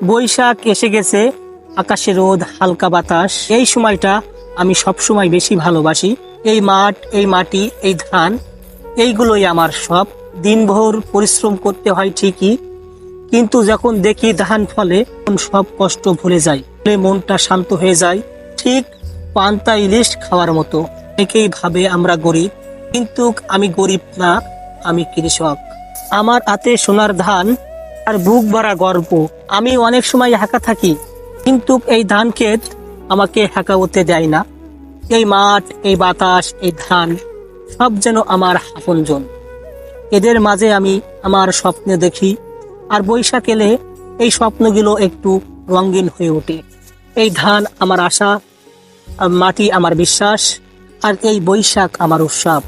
বৈশাখ এসে গেছে, আকাশে রোদ, হালকা বাতাস। এই সময়টা আমি সব সময় বেশি ভালোবাসি। এই মাঠ, এই মাটি, এই ধান, এইগুলোই আমার সব। দিনভর পরিশ্রম করতে হয় ঠিকই, কিন্তু যখন দেখি ধান ফলে তখন সব কষ্ট ভুলে যায়, মনটা শান্ত হয়ে যায়। ঠিক পান্তা ইলিশ খাওয়ার মতো। অনেকেই ভাবে আমরা গরিব, কিন্তু আমি গরিব না, আমি কৃষক। আমার হাতে সোনার ধান আর বুক ভরা গর্ব। আমি অনেক সময় একা থাকি, কিন্তু এই ধান ক্ষেত আমাকে একা হতে দেয় না। এই মাঠ, এই বাতাস, এই ধান সব যেন আমার আপনজন। এদের মাঝে আমি আমার স্বপ্ন দেখি, আর বৈশাখ এলে এই স্বপ্নগুলো একটু রঙিন হয়ে ওঠে। এই ধান আমার আশা, মাটি আমার বিশ্বাস, আর এই বৈশাখ আমার উৎসব।